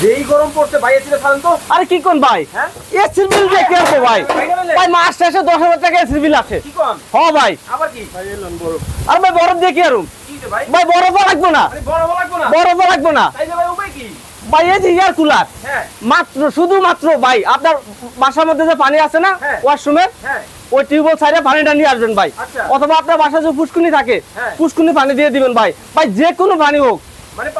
যেই গরম পড়ছে ভাই এসিটা ছাড়েন তো। আরে কি কোন ভাই, হ্যাঁ এসির বিল দিয়ে কি হবে ভাই? ভাই মাস শেষে 10,000 টাকা এসির বিল আছে। কি কোন? হ্যাঁ ভাই। আবার কি ভাই এলেন বড়? আর ভাই বরফ দিয়ে কি আরুম? কি রে ভাই? ভাই বরফ লাগবে না, বড় লাগবে না, বরফ লাগবে না। তাই যে ভাই উপায় কি? ভাই এই যে এয়ার কুলার, হ্যাঁ মাত্র শুধুমাত্র ভাই আপনার বাসার মধ্যে যে পানি আছে না হ্যাঁ। ওয়াশরুমে, হ্যাঁ ওই টিউবওয়েল সাইডে পানিটা নিয়ে আসবেন ভাই। আচ্ছা। অথবা আপনার বাসায় যে পুষ্কুনি থাকে হ্যাঁ। পুষ্কুনি পানি দিয়ে দিবেন ভাই। ভাই যে কোনো পানি হোক, মানে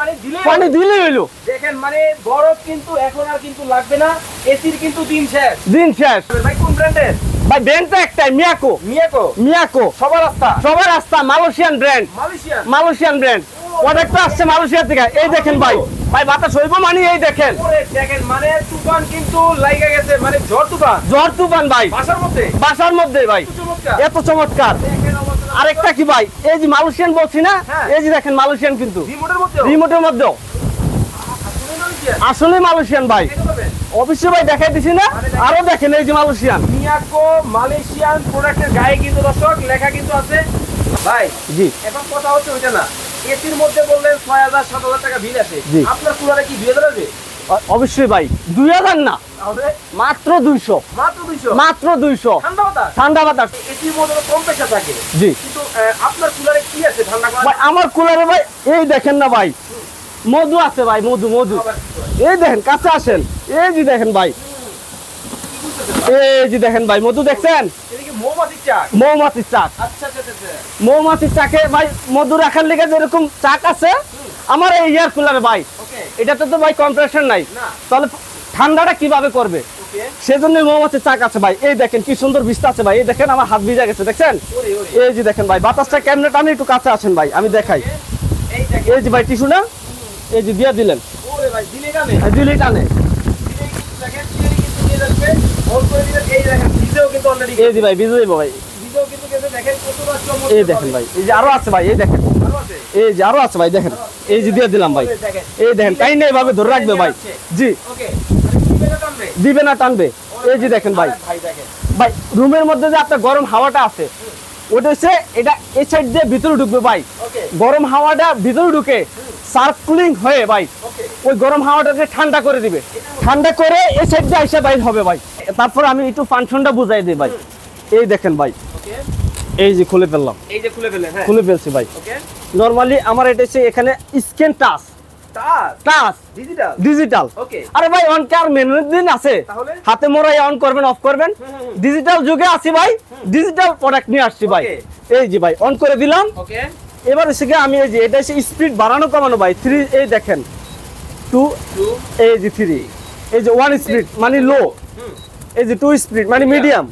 পানি দিলেই হইলো। দেখেন মানে বরফ কিন্তু এখন আর কিন্তু লাগবে না, এসির কিন্তু দিন শেষ। দিন শেষ। ভাই কোন ব্র্যান্ডের? ভাই ব্র্যান্ডটা একটাই, মিয়াকো। মিয়াকো। মিয়াকো সবার রাস্তা, সবার রাস্তা, Malaysian brand, Malaysian. Malaysian brand. প্রোডাক্টটা আসছে মালয়েশিয়া থেকে। এই দেখেন ভাই, ভাই বাতাস হইব মানে এই দেখেন। ওরে দেখেন মানে তুফান কিন্তু লাগা গেছে, মানে ঝড় তুফান। ঝড় তুফান ভাই বাসার মধ্যে, বাসার মধ্যে ভাই, চমৎকার। এত চমৎকার। দেখেন অবস্থা। আরেকটা কি ভাই, এই যে মালয়েশিয়ান বলছি না, হ্যাঁ। এই যে দেখেন মালয়েশিয়ান কিন্তু রিমোটের মধ্যে, রিমোটের মধ্যেও আসলে মালয়েশিয়ান ভাই। অবশ্যই ভাই দেখাই দিছি না, আরো দেখেন এই যে মালয়েশিয়ান। মিয়াকো মালয়েশিয়ান প্রোডাক্টের গায়ে কিন্তু দর্শক লেখা কিন্তু আছে ভাই। জি এখন কথা হচ্ছে ওইটা না, এসির মধ্যে বললেন 6,000 7,000 টাকা বিল আছে, জি। আপনার কুলারে কি 2,000 আছে? অবশ্যই ভাই, 2000 না, তাহলে মাত্র 200, মাত্র 200। মাত্র 200 ঠান্ডা বাতাস, ঠান্ডা বাতাস। এসির মধ্যে কম্প্রেসার থাকে, জি কিন্তু আপনার কুলারে কি আছে ঠান্ডা করা? ভাই আমার কুলারে ভাই এই দেখেন না ভাই, মধু আছে ভাই, মধু মধু। এই দেখেন কাছে আসেন, এই যে দেখেন ভাই, এই যে দেখেন ভাই মধু দেখছেন, এদিকে মৌমাছির চাক। মৌমাছির চাক। আচ্ছা আচ্ছা আচ্ছা। মৌমাছির চাকে ভাই মধু রাখার লেগে যেরকম চাক আছে আমার এই এয়ার কুলারে ভাই, ওকে এটাতে তো ভাই কম্প্রেসার নাই, না। তাহলে ঠান্ডাটা কিভাবে করবে? ওকে সেজন্য মৌমাছির চাক আছে ভাই। এই দেখেন কি সুন্দর ভিস্তা আছে ভাই, এই দেখেন আমার হাত ভিজা গেছে দেখছেন। ওরে ওরে এই যে দেখেন ভাই বাতাসটা কেমনে টানে, একটু কাছে আসেন ভাই আমি দেখাই। এই দেখেন, এই যে ভাই টিস্যু না, এই যে দিয়ে দিলেন, ওরে ভাই দিলে গানে দিলেই টানে। দিলে কিন্তু দেখেন দিলে কিন্তু নিয়ে যাচ্ছে হোল করে দিবেন। এই দেখেন ভিডিও কিন্তু অলরেডি, এই যে ভাই ভিজে যাবো ভাই। ভিডিও কিন্তু গেছে, দেখেন কতটা চমৎকার। এই দেখেন ভাই, এই যে আরো আছে ভাই, এই দেখেন, আরো আছে, এই যে আরো আছে ভাই দেখেন, এই যে দিয়ে দিলাম ভাই। দেখেন এই দেখেন তাই না, এইভাবে ধরে রাখবে ভাই। জি ওকে আরে দিবে টানবে, দিবে না টানবে। এই যে দেখেন ভাই, ভাই দেখেন ভাই রুমের মধ্যে যে আপনার গরম হাওয়াটা আছে ওটা হচ্ছে এটা এই সাইড দিয়ে ভিতরে ঢুকবে ভাই। ওকে গরম হাওয়াটা ভিতরে ঢুকে সার্কুলিং হয়ে ভাই ওকে ওই গরম হাওয়াটাকে ঠান্ডা করে দিবে, ঠান্ডা করে এই সাইড দিয়ে এসে বাইর হবে ভাই। তারপর আমি একটু ফাংশনটা বুঝাই দিই ভাই। এই দেখেন ভাই, ওকে এই যে খুলে ফেললাম, এই যে খুলে ফেলেন, হ্যাঁ খুলে ফেলছি ভাই। ওকে নরমালি আমার এটা হচ্ছে এখানে scan touch, touch touch digital, digital. Okay আরে ভাই অন কার মেনু দিন আছে, তাহলে হাতে মোড়াই অন করবেন অফ করবেন। ডিজিটাল যুগে আছি ভাই, ডিজিটাল প্রোডাক্ট নিয়ে আসছি ভাই। Okay. এই যে ভাই অন করে দিলাম। ওকে এবার হচ্ছে কি আমি এই যে এটা হচ্ছে স্পিড বাড়ানো কমানো ভাই। 3 এই দেখেন 2, 2 এই যে 3, এই যে 1 স্পিড মানে লো, এই যে 2 স্পিড মানে মিডিয়াম,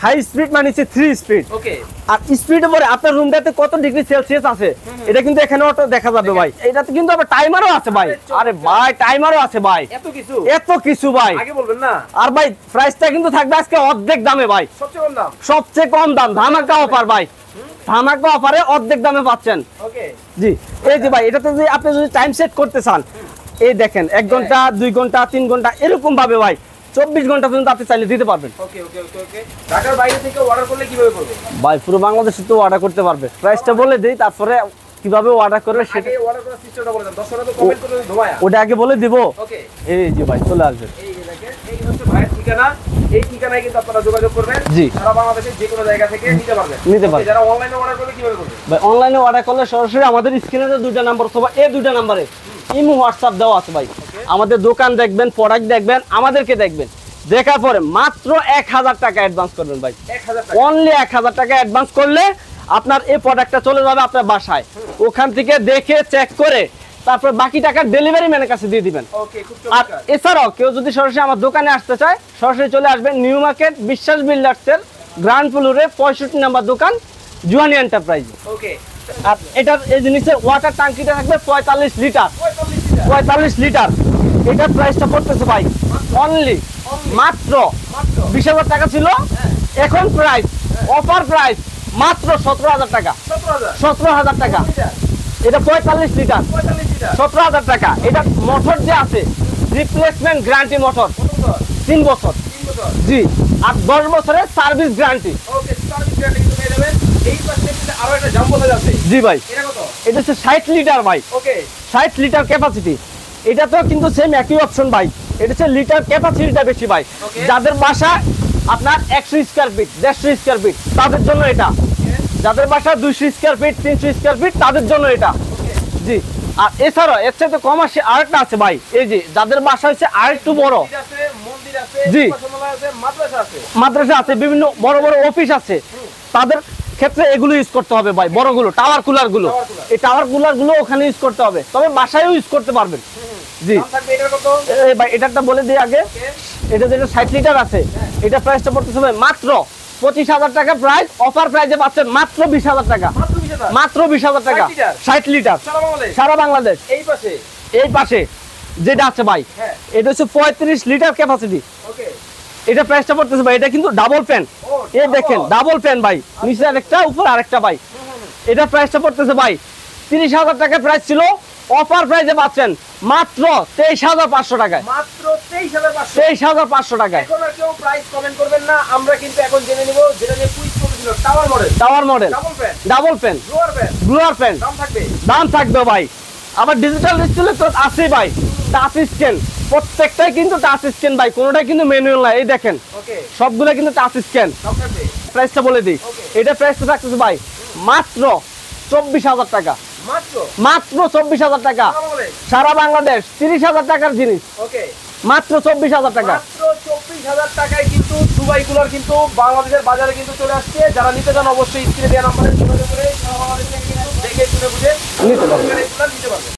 হাই স্পিড মানে হচ্ছে 3 স্পিড। ওকে আর স্পিডের পরে আপনার রুমটাতে কত ডিগ্রি সেলসিয়াস আছে এটা কিন্তু এখানে অটো দেখা যাবে ভাই। এটাতে কিন্তু আবার টাইমারও আছে ভাই। আরে ভাই টাইমারও আছে ভাই, এত কিছু এত কিছু ভাই। আগে বলবেন না, আর ভাই প্রাইসটা কিন্তু থাকবে আজকে অর্ধেক দামে ভাই, সবচেয়ে কম দাম। সবচেয়ে কম দাম, ধামাকা অফার ভাই। ধামাকা অফারে অর্ধেক দামে পাচ্ছেন। ওকে জি এই যে ভাই এটাতে যদি আপনি যদি টাইম সেট করতে চান, এই দেখেন 1 ঘন্টা 2 ঘন্টা 3 ঘন্টা এরকম ভাবে ভাই 24 ঘন্টা পর্যন্ত আপনি চাইলে দিতে পারবেন ওকে ওকে ওকে ওকে ঢাকার বাইরে থেকে অর্ডার করলে কিভাবে করবে? ভাই। পুরো বাংলাদেশে তো অর্ডার করতে পারবে, প্রাইসটা বলে দেই তারপরে কিভাবে অর্ডার করবে সেটা আগে অর্ডার করার সিস্টেমটা বলে দেন, দর্শকরা তো কমেন্ট করে ধোয়া। ওটা আগে বলে দিব। ওকে এই যে ভাই চলে আসবে, এই যে দেখেন এই হচ্ছে ভাইয়ের ঠিকানা, এই ঠিকানায় কিন্তু আপনারা যোগাযোগ করবেন। জি। সারা বাংলাদেশের যে কোনো জায়গা থেকে নিতে পারবেন, নিতে পারবেন। যারা অনলাইনে অর্ডার করবে কিভাবে করবে? ভাই অনলাইনে অর্ডার করলে সরাসরি আমাদের স্ক্রিনে যে 2টা নাম্বার অথবা এই 2টা নাম্বারে ইমো হোয়াটসঅ্যাপ দেওয়া আছে ভাই। আমাদের দোকান দেখবেন, প্রোডাক্ট দেখবেন, আমাদেরকে দেখবেন, দেখার পরে মাত্র 1000 টাকা অ্যাডভান্স করবেন ভাই। 1000 টাকা অনলি 1000 টাকা অ্যাডভান্স করলে আপনার এই প্রোডাক্টটা চলে যাবে আপনার বাসায়। ওখান থেকে দেখে চেক করে তারপর বাকি টাকা ডেলিভারি ম্যানের কাছে দিয়ে দিবেন। ওকে খুব আর চমৎকার। এছাড়াও কেউ যদি সরাসরি আমার দোকানে আসতে চায় সরাসরি চলে আসবেন নিউ মার্কেট বিশ্বাস বিল্ডার্সের গ্রাউন্ড ফ্লোরে 65 নাম্বার দোকান জুয়ানি এন্টারপ্রাইজ। ওকে আর এটার এই জিনিসের ওয়াটার ট্যাঙ্কিটা থাকবে 45 লিটার, 45 লিটার। এটার প্রাইসটা পড়তেছে ভাই অনলি মাত্র 20,000 টাকা ছিল, এখন প্রাইস অফার প্রাইস মাত্র 17,000 টাকা। 17,000 টাকা এটা 45 লিটার, 17,000 টাকা। এটা মোটর যে আছে রিপ্লেসমেন্ট গ্যারান্টি মোটর 3 বছর, জি। আর 10 বছরের সার্ভিস গ্যারান্টি। ওকে সার্ভিস গ্যারান্টি কিন্তু পেয়ে যাবেন। এই পাশে আরো একটা জাম্বো আছে। জি ভাই এটা কত? এটা হচ্ছে 60 লিটার ভাই, ওকে 60 লিটার ক্যাপাসিটি। এটা তো কিন্তু সেম একই অপশন ভাই, এটা হচ্ছে লিটার ক্যাপাসিটিটা বেশি ভাই। যাদের বাসা আপনার 100 স্কয়ার ফিট 150 স্কয়ার ফিট তাদের জন্য এটা, যাদের বাসা 200 স্কয়ার ফিট 300 স্কয়ার ফিট তাদের জন্য এটা। জি, আর এছাড়াও এর চাইতে কম আসে আরেকটা আছে ভাই, এই যে যাদের বাসা হচ্ছে আরেকটু বড়, জি মাদ্রাসা আছে, বিভিন্ন বড় বড় অফিস আছে, তাদের ক্ষেত্রে এগুলো ইউজ করতে হবে ভাই, বড়গুলো টাওয়ার কুলার গুলো, এই টাওয়ার কুলার গুলো ওখানে ইউজ করতে হবে, তবে বাসায়ও ইউজ করতে পারবেন। জি ভাই, এটাটা বলে দিই আগে, এটা যেটা 60 লিটার আছে, এটা প্রাইসটা পড়তেছে ভাই মাত্র 25,000 টাকা প্রাইস, অফার প্রাইসে পাচ্ছেন মাত্র 20,000 টাকা, মাত্র 20,000 টাকা। 60 লিটার সারা বাংলাদেশ। এই পাশে যেটা আছে ভাই, এটা হচ্ছে 35 লিটার ক্যাপাসিটি, এটা প্রাইসটা পড়তেছে ভাই, এটা কিন্তু ডাবল ফ্যান, এই দেখেন ডাবল ফ্যান ভাই, নিচে আরেকটা উপরে আরেকটা ভাই, এটা প্রাইসটা পড়তেছে ভাই 30,000 টাকা প্রাইস ছিল, অফার প্রাইসে পাচ্ছেন মাত্র 23,500 টাকায়, মাত্র 23,500 টাকায়। এখন আর কেউ প্রাইস কমেন্ট করবেন না, আমরা কিন্তু এখন জেনে নিব যেটা নিয়ে কুইজ করেছিল, tower model, double fan, blower fan, দাম থাকবে ভাই। আবার ডিজিটাল ডিসপ্লে তো আছেই ভাই, টাচ স্ক্রিন, প্রত্যেকটাই কিন্তু টাচ স্ক্রিন ভাই, কোনোটাই কিন্তু ম্যানুয়াল না, এই দেখেন সবগুলো কিন্তু টাচ স্ক্রিন। প্রাইসটা বলে দিই, এটা প্রাইসটা থাকতেছে ভাই মাত্র 24,000 টাকা, মাত্র 24,000 টাকা সারা বাংলাদেশ, 30,000 টাকার জিনিস মাত্র 24,000 টাকা। মাত্র 24,000 টাকায় কিন্তু দুবাই কুলার কিন্তু বাংলাদেশের বাজারে কিন্তু চলে আসছে। যারা নিতে চান অবশ্যই স্ক্রিনে দেওয়া নম্বরে যোগাযোগ করে সারা বাংলাদেশ থেকে কিন্তু দেখে শুনে বুঝে নিতে পারবেন।